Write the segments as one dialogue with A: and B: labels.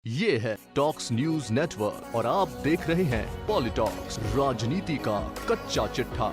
A: ये है talks news network और आप देख रहे हैं पॉलिटॉक्स, राजनीति का कच्चा चिट्ठा।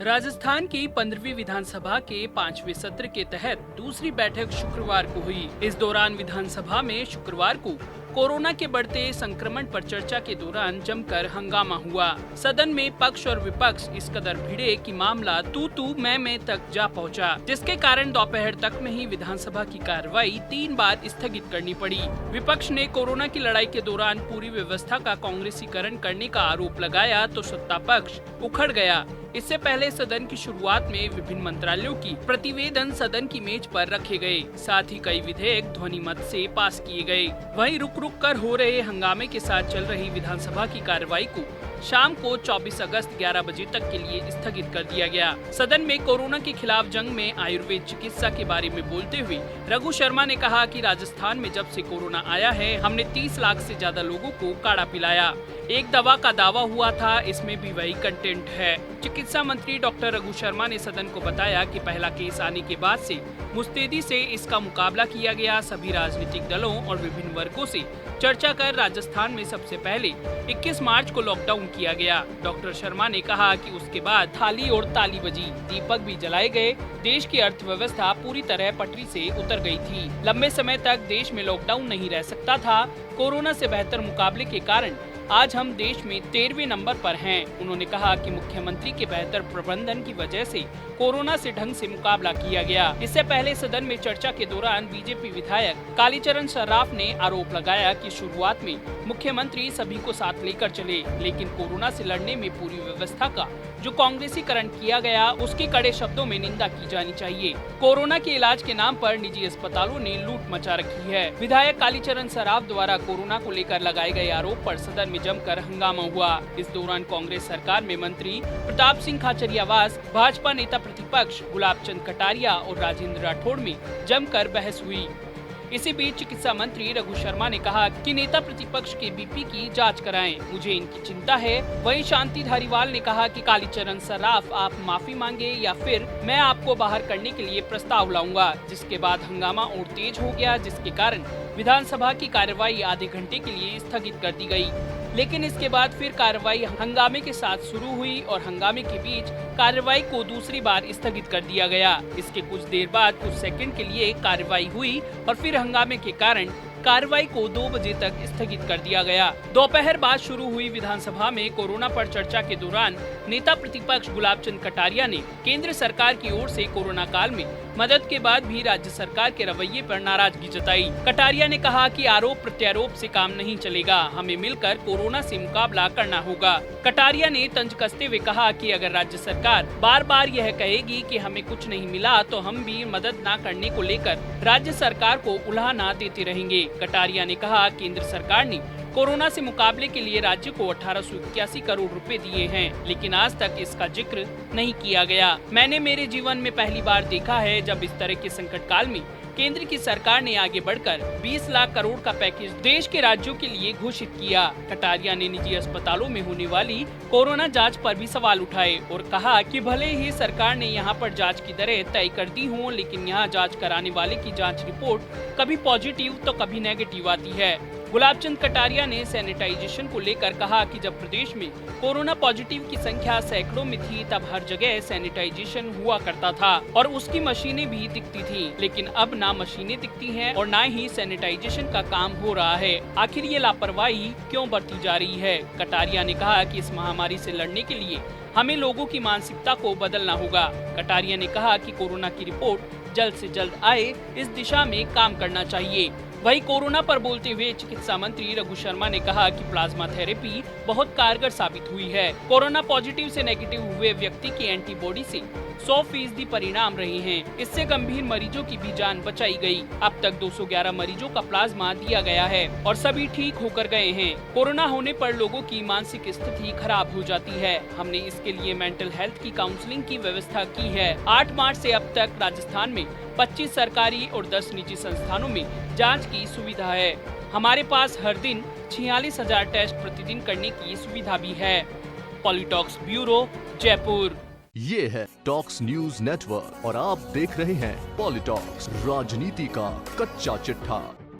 B: राजस्थान की 15वीं विधानसभा के 5वें सत्र के तहत दूसरी बैठक शुक्रवार को हुई। इस दौरान विधानसभा में शुक्रवार को कोरोना के बढ़ते संक्रमण पर चर्चा के दौरान जमकर हंगामा हुआ। सदन में पक्ष और विपक्ष इस कदर भिड़े कि मामला तू मैं तक जा पहुंचा, जिसके कारण दोपहर तक में ही विधानसभा की कार्रवाई 3 बार स्थगित करनी पड़ी। विपक्ष ने कोरोना की लड़ाई के दौरान पूरी व्यवस्था का कांग्रेसीकरण करने का आरोप लगाया तो सत्ता पक्ष उखड़ गया। इससे पहले सदन की शुरुआत में विभिन्न मंत्रालयों की प्रतिवेदन सदन की मेज पर रखे गए, साथ ही कई विधेयक ध्वनि मत से पास किए गए। वहीं रुक कर हो रहे हंगामे के साथ चल रही विधानसभा की कार्रवाई को शाम को 24 अगस्त 11 बजे तक के लिए स्थगित कर दिया गया। सदन में कोरोना के खिलाफ जंग में आयुर्वेद चिकित्सा के बारे में बोलते हुए रघु शर्मा ने कहा कि राजस्थान में जब से कोरोना आया है, हमने 30 लाख से ज्यादा लोगों को काढ़ा पिलाया। एक दवा का दावा हुआ था, इसमें भी वही कंटेंट है। चिकित्सा मंत्री डॉक्टर रघु शर्मा ने सदन को बताया कि पहला केस आने के बाद से मुस्तैदी से इसका मुकाबला किया गया। सभी राजनीतिक दलों और विभिन्न वर्गों से चर्चा कर राजस्थान में सबसे पहले 21 मार्च को लॉकडाउन किया गया। डॉक्टर शर्मा ने कहा कि उसके बाद थाली और ताली बजी, दीपक भी जलाए गए। देश की अर्थव्यवस्था पूरी तरह पटरी से उतर गई थी। लंबे समय तक देश में लॉकडाउन नहीं रह सकता था। कोरोना से बेहतर मुकाबले के कारण आज हम देश में 13वें नंबर पर हैं। उन्होंने कहा कि मुख्यमंत्री के बेहतर प्रबंधन की वजह से कोरोना से ढंग से मुकाबला किया गया। इससे पहले सदन में चर्चा के दौरान बीजेपी विधायक कालीचरण सर्राफ ने आरोप लगाया कि शुरुआत में मुख्यमंत्री सभी को साथ लेकर चले, लेकिन कोरोना से लड़ने में पूरी व्यवस्था का जो कांग्रेसीकरण किया गया, उसकी कड़े शब्दों में निंदा की जानी चाहिए। कोरोना के इलाज के नाम पर निजी अस्पतालों ने लूट मचा रखी है। विधायक कालीचरण सर्राफ द्वारा कोरोना को लेकर लगाए गए आरोप पर सदन में जमकर हंगामा हुआ। इस दौरान कांग्रेस सरकार में मंत्री प्रताप सिंह खाचरियावास, भाजपा नेता प्रतिपक्ष गुलाब चंद कटारिया और राजेंद्र राठौड़ में जमकर बहस हुई। इसी बीच चिकित्सा मंत्री रघु शर्मा ने कहा कि नेता प्रतिपक्ष के बीपी की जांच कराएं, मुझे इनकी चिंता है। वहीं शांति धारीवाल ने कहा कि कालीचरण सर्राफ आप माफी मांगे या फिर मैं आपको बाहर करने के लिए प्रस्ताव लाऊंगा। जिसके बाद हंगामा और तेज हो गया, जिसके कारण विधानसभा की कार्यवाही आधे घंटे के लिए स्थगित कर दी गई। लेकिन इसके बाद फिर कार्रवाई हंगामे के साथ शुरू हुई और हंगामे के बीच कार्रवाई को दूसरी बार स्थगित कर दिया गया। इसके कुछ देर बाद कुछ सेकंड के लिए कार्रवाई हुई और फिर हंगामे के कारण कार्रवाई को 2 बजे तक स्थगित कर दिया गया। दोपहर बाद शुरू हुई विधानसभा में कोरोना पर चर्चा के दौरान नेता प्रतिपक्ष गुलाब चंद कटारिया ने केंद्र सरकार की ओर से कोरोना काल में मदद के बाद भी राज्य सरकार के रवैये पर नाराजगी जताई। कटारिया ने कहा कि आरोप प्रत्यारोप से काम नहीं चलेगा, हमें मिलकर कोरोना से मुकाबला करना होगा। कटारिया ने तंज कसते हुए कहा कि अगर राज्य सरकार बार बार यह कहेगी कि हमें कुछ नहीं मिला तो हम भी मदद न करने को लेकर राज्य सरकार को उलाहना देते रहेंगे। कटारिया ने कहा केंद्र सरकार ने कोरोना से मुकाबले के लिए राज्य को 1881 करोड़ रुपए दिए हैं, लेकिन आज तक इसका जिक्र नहीं किया गया। मैंने मेरे जीवन में पहली बार देखा है जब इस तरह के संकट काल में केंद्र की सरकार ने आगे बढ़कर 20 लाख करोड़ का पैकेज देश के राज्यों के लिए घोषित किया। कटारिया ने निजी अस्पतालों में होने वाली कोरोना जांच पर भी सवाल उठाए और कहा कि भले ही सरकार ने यहां पर जांच की दरें तय कर दी हों, लेकिन यहां जांच कराने वाले की जांच रिपोर्ट कभी पॉजिटिव तो कभी नेगेटिव आती है। गुलाब चंद कटारिया ने सैनिटाइजेशन को लेकर कहा कि जब प्रदेश में कोरोना पॉजिटिव की संख्या सैकड़ों में थी, तब हर जगह सैनिटाइजेशन हुआ करता था और उसकी मशीनें भी दिखती थी, लेकिन अब ना मशीनें दिखती हैं और ना ही सैनिटाइजेशन का काम हो रहा है। आखिर ये लापरवाही क्यों बरती जा रही है? कटारिया ने कहा कि इस महामारी से लड़ने के लिए हमें लोगों की मानसिकता को बदलना होगा। कटारिया ने कहा कि कोरोना की रिपोर्ट जल्द से जल्द आए, इस दिशा में काम करना चाहिए। वहीं कोरोना पर बोलते हुए चिकित्सा मंत्री रघु शर्मा ने कहा कि प्लाज्मा थेरेपी बहुत कारगर साबित हुई है। कोरोना पॉजिटिव से नेगेटिव हुए व्यक्ति की एंटीबॉडी से 100% परिणाम रहे हैं। इससे गंभीर मरीजों की भी जान बचाई गई। अब तक 211 मरीजों का प्लाज्मा दिया गया है और सभी ठीक होकर गए हैं। कोरोना होने पर लोगों की मानसिक स्थिति खराब हो जाती है। हमने इसके लिए मेंटल हेल्थ की काउंसलिंग की व्यवस्था की है। 8 मार्च से अब तक राजस्थान में 25 सरकारी और 10 निजी संस्थानों में जांच की सुविधा है। हमारे पास हर दिन 46,000 टेस्ट प्रतिदिन करने की सुविधा भी है। पॉलिटॉक्स ब्यूरो, जयपुर।
A: ये है टॉक्स न्यूज नेटवर्क और आप देख रहे हैं पॉलिटॉक्स, राजनीति का कच्चा चिट्ठा।